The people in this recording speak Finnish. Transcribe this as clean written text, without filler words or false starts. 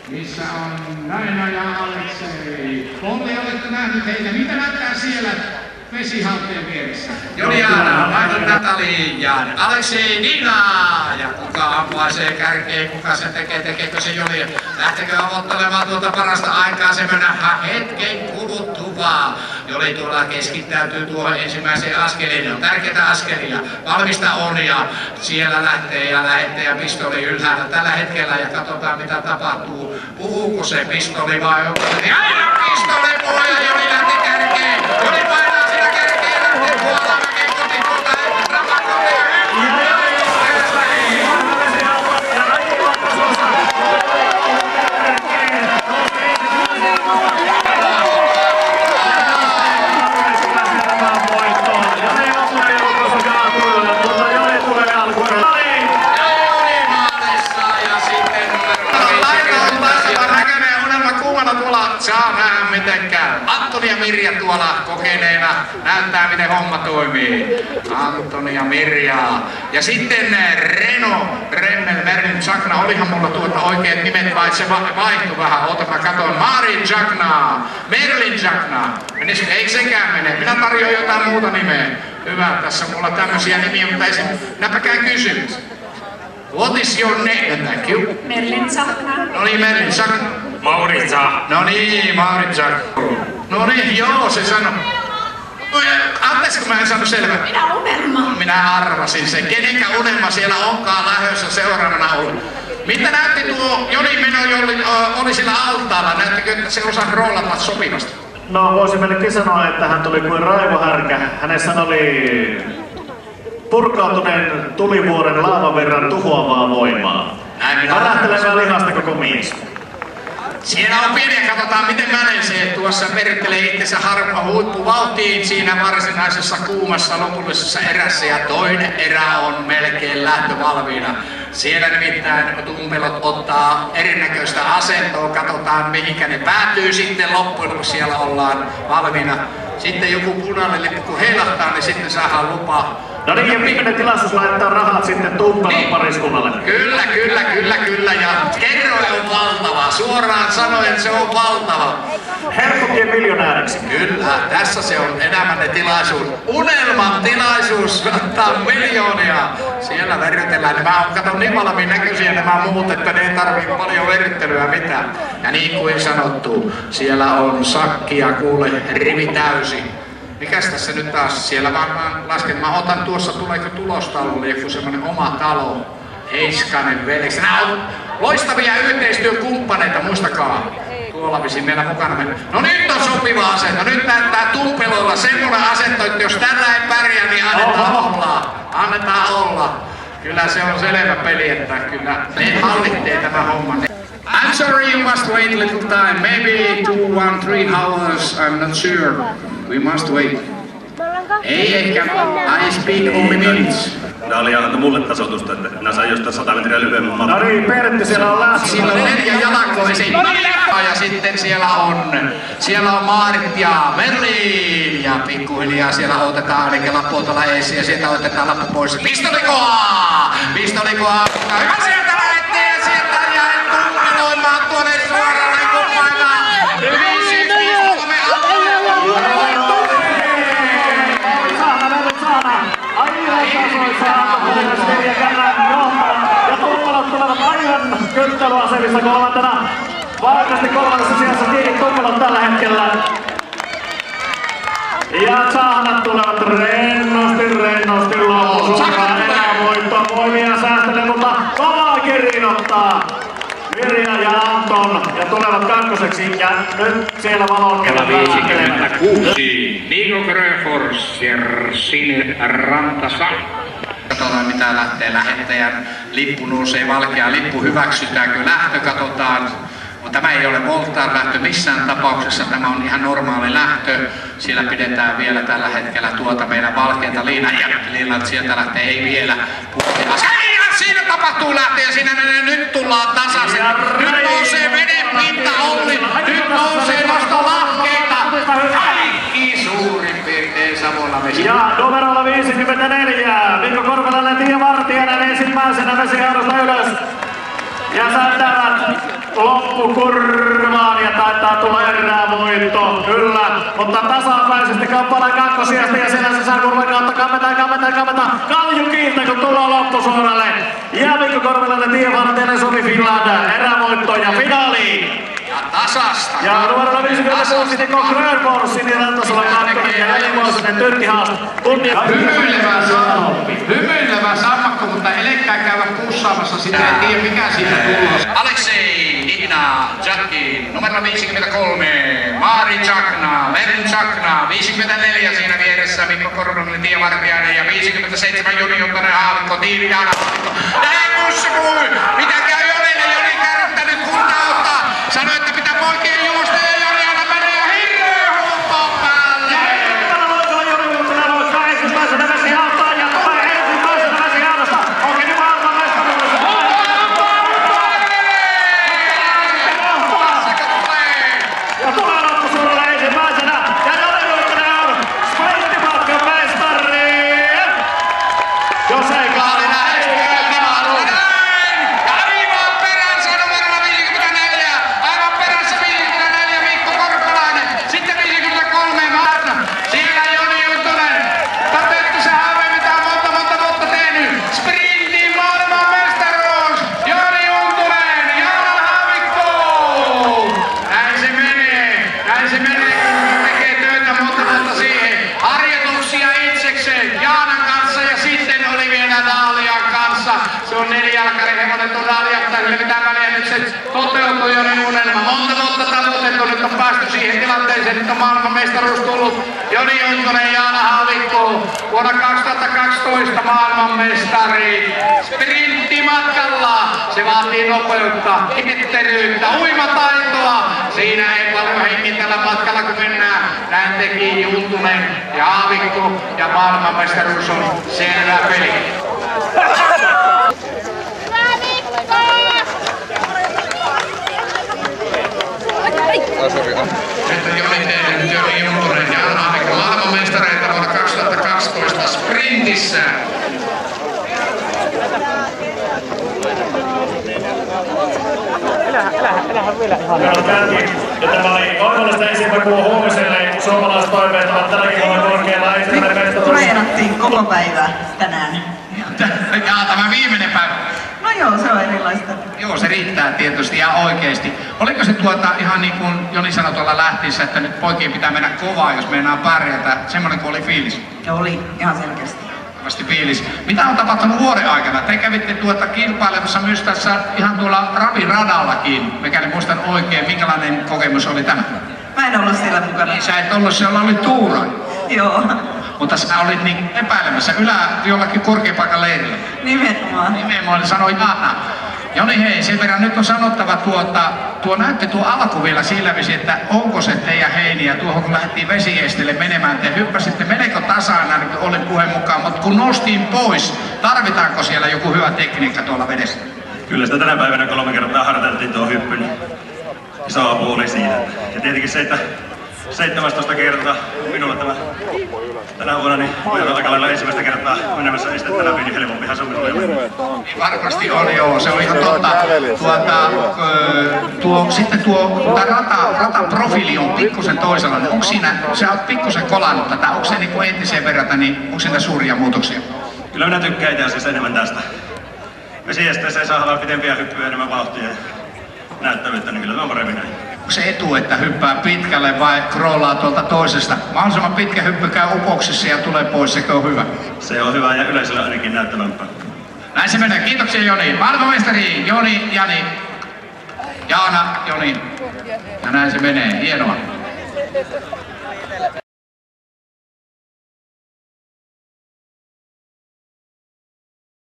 missä on Naina ja Aleksei. Polli, olette nähnyt heitä. Mitä näyttää siellä vesihalteen vieressä? Juliana, Maito Natali ja Aleksei Nina. Ja kuka ampuasee kärkeen, kuka se tekee, tekeekö se Julia? Lähtekö avoittelemaan tuota parasta aikaa, se mennään hetken kuluttua. Joli tuolla keskittäytyy tuohon ensimmäiseen askeleen, on tärkeitä askelia. Valmista on ja siellä lähtee ja lähettäjä pistoli ylhäällä tällä hetkellä ja katsotaan mitä tapahtuu. Puhuuko se pistoli vai onko se? Aina pistoli puhuu ja Joli lähti kärkeen. Joli painaa siinä kärkeen, lähtee puolella mäkeen kotiin tuolta Rapakolle ja saa nähdä miten käy. Antoni ja Mirja tuolla kokeneena näyttää miten homma toimii. Antoni ja Mirja. Ja sitten Reno, Remmel, Merlin Jagna. Olihan mulla tuota oikeat nimet vai se vaihtui vähän. Oota mä katon. Marin Jagna, Merlin Jagna. Menisikö? Eikö sekään mene? Minä tarjoan jotain muuta nimeä. Hyvä, tässä mulla tämmösiä nimiä, mutta ei se... Näpäkään kysymys. What is your name? Thank you. Merlin Jagna. No niin, Merlin Jagna. Mauritsa. No niin, Mauritsa. No niin, joo, se sanoi. Anteeksi, kun mä en saanut selvää. Minä unelma. Minä arvasin sen. Kenenkä unelma siellä onkaan lähdössä seuraavana ollut. Mitä näytti tuo Joni Meno, Jolli oli sillä altaalla? Näyttikö, että se osasi roolata sopivasti? No voisi melkein sanoa, että hän tuli kuin raivohärkä. Hänessä oli purkautuneen tulivuoren laavan verran tuhoavaa voimaa. Värähtelevää lihasta koko mies. Siellä on pieni ja katsotaan miten Mälensee tuossa merittelee itsensä huippuvauhtiin siinä varsinaisessa kuumassa lopullisessa erässä ja toinen erä on melkein lähtövalmiina. Siellä nimittäin tumpelot ottaa erinäköistä asentoa, katsotaan mihinkä ne päätyy sitten loppujen lopuksi siellä ollaan valmiina. Sitten joku punainen lippu kun heilahtaa, niin sitten saadaan lupa. No niin, ja viimeinen tilaisuus laittaa rahat sitten tumpelon niin. Pariskunnalle. Kyllä. Ja kerroin on valtava. Suoraan sanoen se on valtava. Helppokin miljonääriksi. Kyllä, tässä se on elämänne tilaisuus. Unelman tilaisuus ottaa miljoonia. Siellä verrytellään. Nämä on kato niin valmiin näköisiä nämä muut, että ne ei tarvii paljon verryttelyä mitään. Ja niin kuin sanottu, siellä on sakkia kuule rivi täysi. Mikäs tässä nyt taas? Siellä varmaan lasken. Mä otan tuossa, tuleeko tulostaululle joku semmonen oma talo. Heiskanen veljeksi. Nämä on loistavia yhteistyökumppaneita, muistakaa. Tuolla visin meillä mukana. No nyt on sopiva asento. Nyt näyttää tumpelolla semmoinen asento, että jos tällä ei pärjää, niin annetaan olla. Kyllä se on selvä peli, että kyllä ne hallittee tämä homma. I'm sorry you must wait a little time. Maybe 2, 1, 3 hours. I'm not sure. We must wait. Ei ehkä. I speak only minutes. Nää oli antoi mulle tasoitusta, että minä sain jostain 100 metriä lyhyemmän matkan. No niin, Pertti siellä on lähtö. Siellä on 4 jalakkoa ja sitten siellä on Maarit ja Merlin ja pikkuhiljaa siellä otetaan, eli lappu tuolla eessä ja sieltä otetaan lappu pois. Pistolikoa! Hyvä sieltä lähtee ja sieltä jää tumpeloimaan tuonne suoralle kun painaa. 5-3 ja tumpelot tulevat aivan kyttelyasemissa kolmantena. Varmasti kolmannessa sijassa kiinni tumpelot tällä hetkellä. Ja sahnat tulevat rennosti loppusuoraan. Enää voittoa voimia säästelee, mutta kovaa kirjoittaa Mirja ja Anton ja tulevat kakkoseksi ja nyt siellä valon kello 56. Nico Gröfors ja Sini Rantasa. Katsotaan mitä lähtee lähettäjän lippu nousee valkea lippu, hyväksytäänkö lähtö, katsotaan. Mutta tämä ei ole volttaan lähtö missään tapauksessa, tämä on ihan normaali lähtö. Siellä pidetään vielä tällä hetkellä tuota meidän valkeata liinat sieltä lähtee, ei vielä. Siinä tapahtuu lähtö ja siinä menee, nyt tullaan tasaisen. Nyt nousee veden pinta Olli, nyt nousee nosto lahkeita. Kaikki suurin piirtein samalla vesi. Ja numerolla 54, Mikko Korvalainen, Tiia Vartiainen ensimmäisenä vesihaudasta ylös. Ja sätävät loppukurvaan ja taitaa tulla erävoitto, kyllä. Mutta tasapäisesti kamppaillaan kakkosijasta ja siellä sisäkurvan kautta kammetaan. Kalju kiinni kun tullaan loppusuoralle. Ja Mikko Korvelainen Tievaara Telesomi Finland, erävoitto ja finaali. Ja tasasta. Ja numerolla 56 Niko Grönborg, Sini Rantasala kakkonen ja Jelimuotoinen Tyrkkihaas. Hymyilevä sammakko, mutta elekkää käydä pussaamassa, sitä ei tiedä mikä siitä tulos. Aleksei Nina Jakin, numero 53, Mari Chakna, Vern Chakna, 54 siinä vieressä, Mikko Korvelainen Tievartiainen ja 57 Joni Juntonen Haavikko, Tiivi Jaana Haavikko. Ei pussi kui! Mitä käy Jonille? Joni kärryttänyt kuntautta. Sanoi, että pitää poikien juosta ja Joni aina menee ja hirveä humpaan päälle. Se on nelijalkainen hevonen todella jättänyt, mitä väliä nyt se toteutui Joni unelma. Monta vuotta tavoitettu, nyt on päästy siihen tilanteeseen, nyt on maailmanmestaruus tullut. Joni Juntonen, Jaana Haavikko, vuonna 2012 maailmanmestari. Sprinttimatkalla, se vaatii nopeutta, ketteryyttä, uimataitoa. Siinä ei paljon hengitellä matkalla, kun mennään. Näin teki Juntunen ja Haavikko, ja maailmanmestaruus on selvä peli. Nyt Joni Juntunen ja Jaana Haavikko maailmanmestareita vuonna 2012 sprintissä. Älähän vielä ihan. Ja tämä oli onnellista ensimmäinen huomiselle. Suomalaistoiveet ovat tälläkin vuonna korkealla. Treenattiin koko päivä tänään. Jaa, tämä viimeinen päivä. No joo, se on erilaista. Joo, se riittää tietysti ihan oikeesti. Oliko se ihan niin kuin Joni sanoi tuolla lähtiessä, että nyt poikien pitää mennä kovaa, jos meinaa pärjätä? Semmoinen kuin oli fiilis. Ja oli ihan selkeästi. Vasti fiilis. Mitä on tapahtunut vuoden aikana? Te kävitte kilpailemassa myös tässä ihan tuolla raviradallakin. Mikäli muistan oikein, minkälainen kokemus oli tämä? Mä en ollut siellä mukana. Sä et ollut, siellä oli tuura. Joo. Mutta sä olit niin epäilemässä jollakin korkeapaikan leirillä. Nimenomaan. Nimenomaan sanoi Jaana. Joni hei, sen verran nyt on sanottava tuo näytti tuo alku vielä sillä viisi, että onko se teidän heiniä tuohon kun lähdettiin vesiesteelle menemään, te hyppäsitte melko tasaan ainakin olin puheen mukaan, mutta kun nostin pois, tarvitaanko siellä joku hyvä tekniikka tuolla vedessä? Kyllä sitä tänä päivänä 3 kertaa harjoiteltiin tuo hyppy, niin iso apu oli siinä. Ja tietenkin se, että 17 kertaa minulla tänä vuonna, niin voi olla aika lailla ensimmäistä kertaa menemässä estettä läpi, niin helpompihan se on minulle. Varmasti on joo, se on ihan totta. Sitten tuo ratan profiili on pikkusen toisenlainen. Onko siinä, sä oot pikkusen kolannut tätä, onko se niin entiseen verrata, niin onko siinä suuria muutoksia? Kyllä minä tykkään itse asiassa enemmän tästä. Vesiesteeseen saadaan pitempiä hyppyjä, enemmän vauhtia ja näyttävyyttä, niin kyllä on paremmin näin. Onko se etu, että hyppää pitkälle vai kroolaa tuolta toisesta? Mahdollisimman pitkä hyppy käy upoksissa ja tulee pois, sekö on hyvä? Se on hyvä ja yleisölle ainakin näyttävämpää. Näin se menee. Kiitoksia Joni. Maailmanmestari Joni, Jani, Jaana, Joni. Ja näin se menee. Hienoa.